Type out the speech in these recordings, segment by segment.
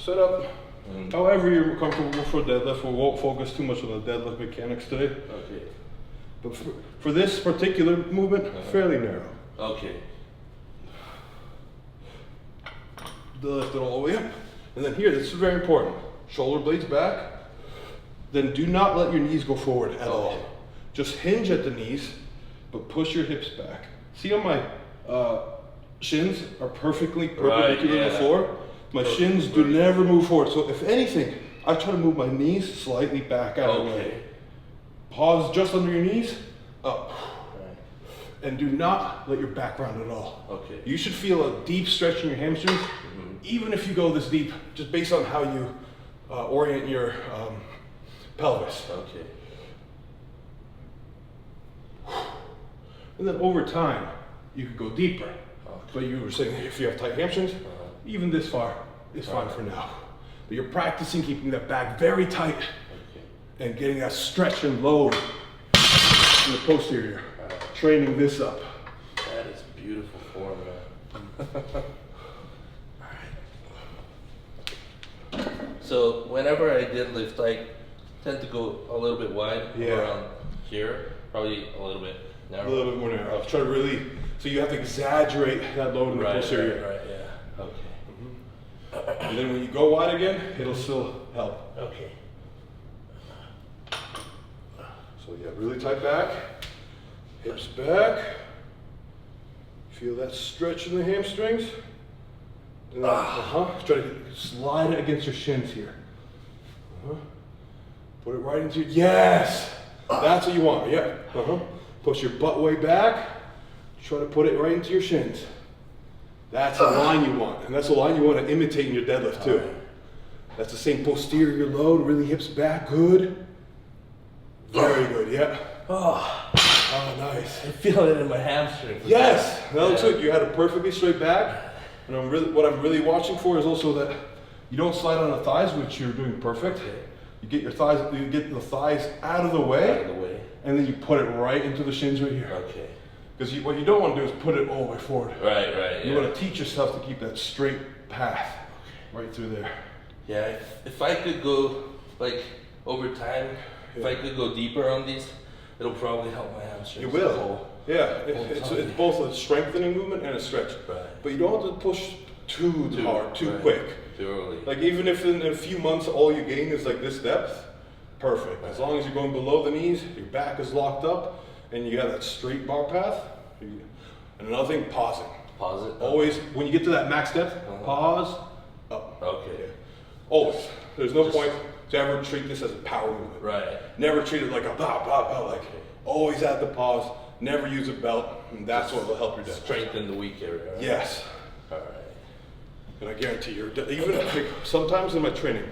set up however you're comfortable for deadlift. We won't focus too much on the deadlift mechanics today. Okay. But for this particular movement, fairly narrow. Okay. Lift it all the way up. And then here, this is very important. Shoulder blades back. Then do not let your knees go forward at all. Just hinge at the knees, but push your hips back. See how my shins are perfectly perpendicular to the floor? My shins do never move forward. So if anything, I try to move my knees slightly back out of the way. Pause just under your knees, up. And do not let your back round at all. Okay. You should feel a deep stretch in your hamstrings, even if you go this deep, just based on how you orient your pelvis. Okay. And then over time, you could go deeper. But you were saying if you have tight hamstrings, even this far is fine for now. But you're practicing keeping that back very tight and getting that stretch and load in the posterior. Training this up. That is beautiful form, man. So whenever I deadlift, I tend to go a little bit wide around here, probably a little bit narrow. A little bit more narrow. Try to really, so you have to exaggerate that load in the posterior. Right, yeah. Okay. And then when you go wide again, it'll still help. Okay. So yeah, really tight back, hips back. Feel that stretch in the hamstrings. And then, try to slide it against your shins here. Put it right into your, yes! That's what you want, yeah. Push your butt way back. Try to put it right into your shins. That's the line you want. And that's the line you want to imitate in your deadlift too. That's the same posterior load, really hips back, good. Very good, yeah. Oh, nice. I feel it in my hamstring. Yes, that looks good. You had a perfectly straight back. And what I'm really watching for is also that you don't slide on the thighs, which you're doing perfect. You get your thighs, you get the thighs out of the way, and then you put it right into the shins right here. Okay. Because what you don't want to do is put it all the way forward. Right. You want to teach yourself to keep that straight path right through there. Yeah, if I could go, like, over time, if I could go deeper on these, it'll probably help my hamstrings. It will. It's both a strengthening movement and a stretch. Right. But you don't have to push too hard, too quick. Too early. Like even if in a few months all you gain is like this depth, perfect. As long as you're going below the knees, your back is locked up, and you got that straight bar path. And another thing, pausing. Pause it. Always, when you get to that max depth, pause, up. Okay. Always. There's no point to ever treat this as a power movement. Right. Never treat it like a like always add the pause, never use a belt, and that's what will help your deadlift. Strengthen the weak area. Right? Yes. All right. And I guarantee you, even like sometimes in my training,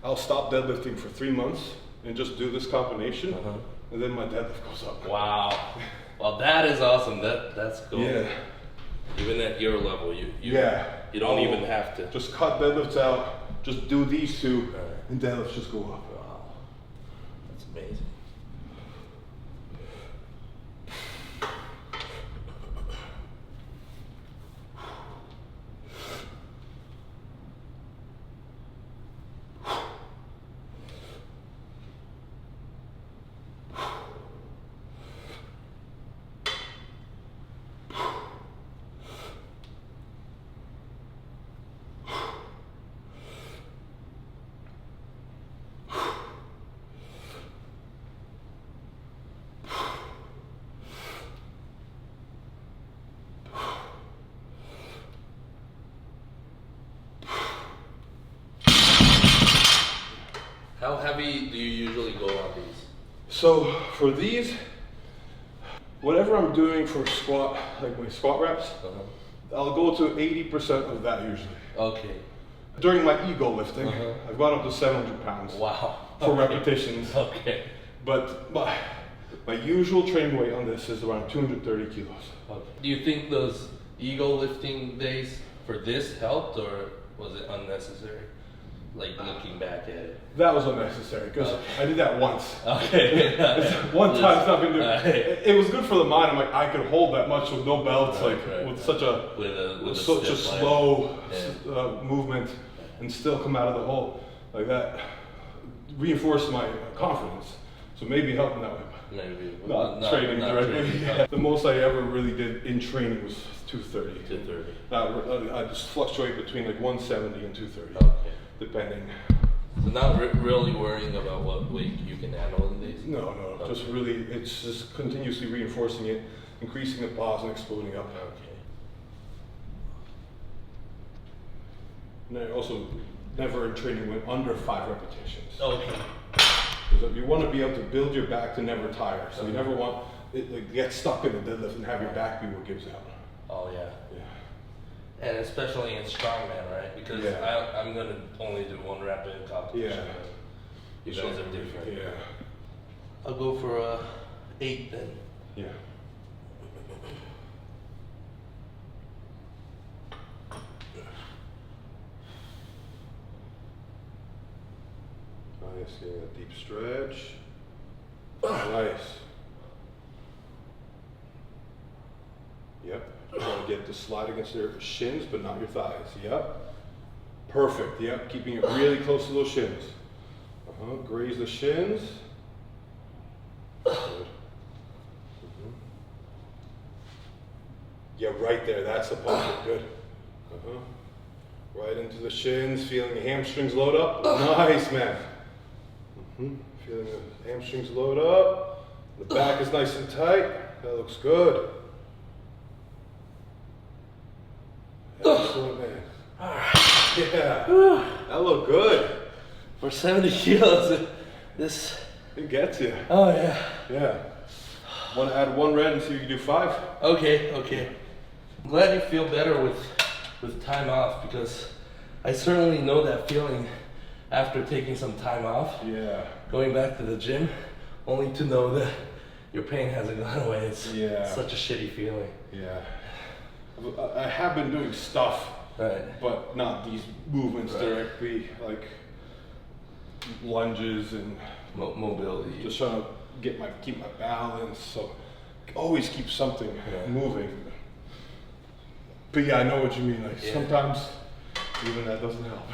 I'll stop deadlifting for 3 months and just do this combination, and then my deadlift goes up. Wow. Well, that is awesome. That's cool. Yeah. Even at your level, you don't even have to. Just cut deadlifts out. Just do these two, and deadlifts just go up. Wow. That's amazing. How heavy do you usually go on these? So for these, whatever I'm doing for squat, like my squat reps, I'll go to 80% of that usually. Okay. During my ego lifting, I've gone up to 700 pounds. Wow. For repetitions. Okay. But my usual training weight on this is around 230 kilos. Okay. Do you think those ego lifting days for this helped, or was it unnecessary? Like looking back at it. That was unnecessary because I did that once. Okay. One time, it's not gonna do. It was good for the mind. I'm like, I could hold that much with no belts, with such a with such a slow movement. and still come out of the hole like that. Reinforced my confidence, so maybe helping that way. Maybe Not training directly. Training. The most I ever really did in training was 230. 230. Now I just fluctuate between like 170 and 230, Okay. depending. So not really worrying about what weight you can handle in these? No, Okay. just really, it's just continuously reinforcing it, increasing the pause and exploding up. Okay. And I also never in training went under 5 repetitions. Okay. Because you want to be able to build your back to never tire. So you never want it like get stuck in the deadlift and have your back be what gives out. Oh yeah. Yeah. And especially in strongman, right? Because Yeah. I'm gonna only do 1 rep in competition. Yeah. You guys are different. Yeah. I'll go for 8 then. Yeah. Nice, getting a deep stretch. Nice. Yep. Trying to get the slide against your shins, but not your thighs. Yep. Perfect. Yep. Keeping it really close to those shins. Graze the shins. Good. Yeah, right there. That's the point. Good. Right into the shins. Feeling the hamstrings load up. Nice, man. Feeling the hamstrings load up. The back is nice and tight. That looks good. Excellent, man. Yeah. That looked good. For 70 kilos, this. It gets you. Oh yeah. Yeah. Want to add 1 red and see if you can do 5? Okay. I'm glad you feel better with time off, because I certainly know that feeling after taking some time off. Yeah. Going back to the gym, only to know that your pain hasn't gone away. It's such a shitty feeling. Yeah. I have been doing stuff, Right. but not these movements directly, like lunges and Mobility. just trying to keep my balance. So always keep something moving. But yeah, I know what you mean. Like sometimes even that doesn't help.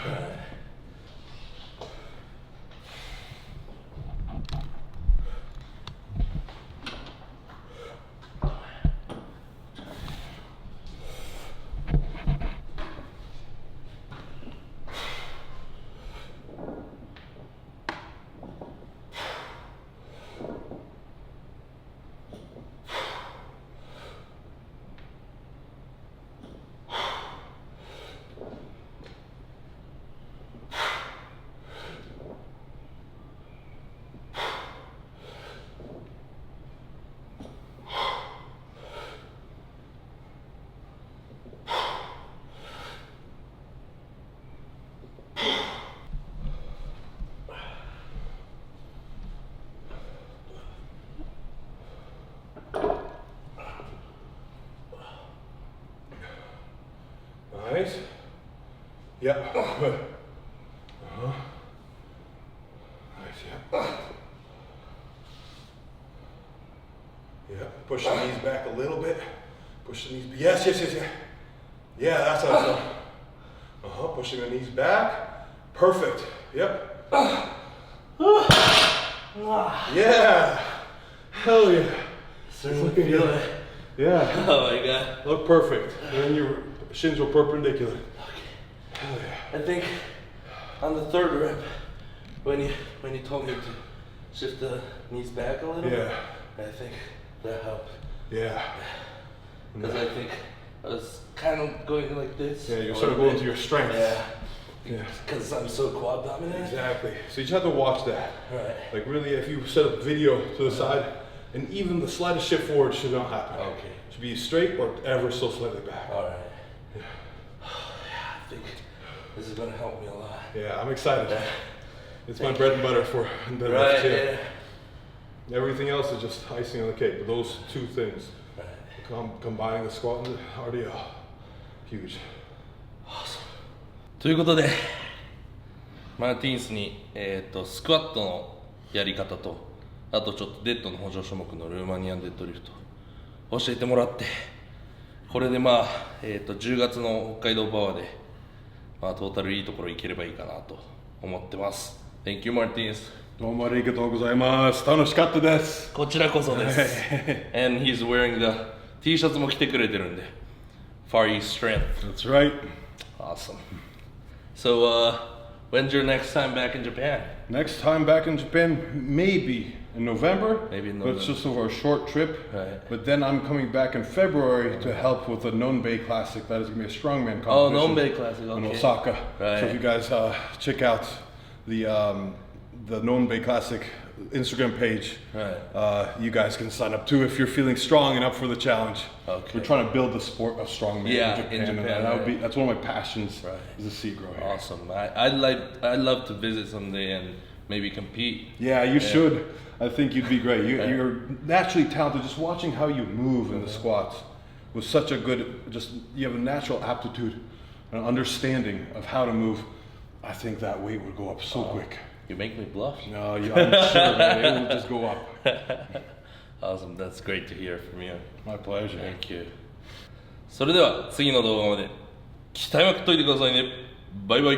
Nice. Yep. Good. Nice. Yep. Yep. Push the knees back a little bit. Push the knees. Yes. Yeah, that's how it's done. Pushing the knees back. Perfect. Yep. Yeah. Hell yeah. Certainly feel it. Yeah. Oh my god. Look perfect. And then your shins were perpendicular. Okay. Hell yeah. I think on the 3rd rep, when you told me to shift the knees back a little, I think that helped. Yeah. Because I think I was kind of going like this. Yeah, you're sort of going to your strength. Yeah. Because I'm so quad dominant. Exactly. So you just have to watch that. Right. Like really, if you set up video to the side, and even the slightest shift forward should not happen. Okay. It should be straight or ever so slightly back. All right. Yeah, I think this is gonna help me a lot. Yeah, I'm excited. It's my Thank bread and butter for deadlift. Right. Yeah. Yeah. Everything else is just icing on the cake, but those 2 things, Right. combining the squat and the RDL, huge. Awesome. ということで、マーティンスに、スクワットのやり方と、あとちょっとデッドの補助種目のルーマニアンデッドリフトを教えてもらって、これで10月の北海道パワーでまあトータルいいところいければいいかなと思ってます。 Thank you Martins。 どうもありがとうございます。楽しかったです。こちらこそです。And he's wearing the T シャツも着てくれてるんで Far East Strength. That's right. Awesome. So when's your next time back in Japan? Next time back in Japan, maybe in November. Maybe in But it's November. just over a short trip. Right. But then I'm coming back in February to help with the Nonbei Classic. That is going to be a strongman competition. Oh, Nonbei Classic, in okay. Osaka. Right. So if you guys check out the Nonbei Classic Instagram page, Right. You guys can sign up too if you're feeling strong and up for the challenge. Okay. We're trying to build the sport of strongman Yeah, in Japan. And that would right. that's one of my passions, Right. is to see it grow here. Awesome. I'd love to visit someday and maybe compete. Yeah, you should. I think you'd be great. You're naturally talented. Just watching how you move in the squats was such a good. You have a natural aptitude, an understanding of how to move. I think that weight would go up so quick. You make me blush. No, I'm sure, man. It will just go up. Awesome. That's great to hear from you. My pleasure. Thank you. それでは次の動画まで鍛えまくっといてくださいね。バイバイ。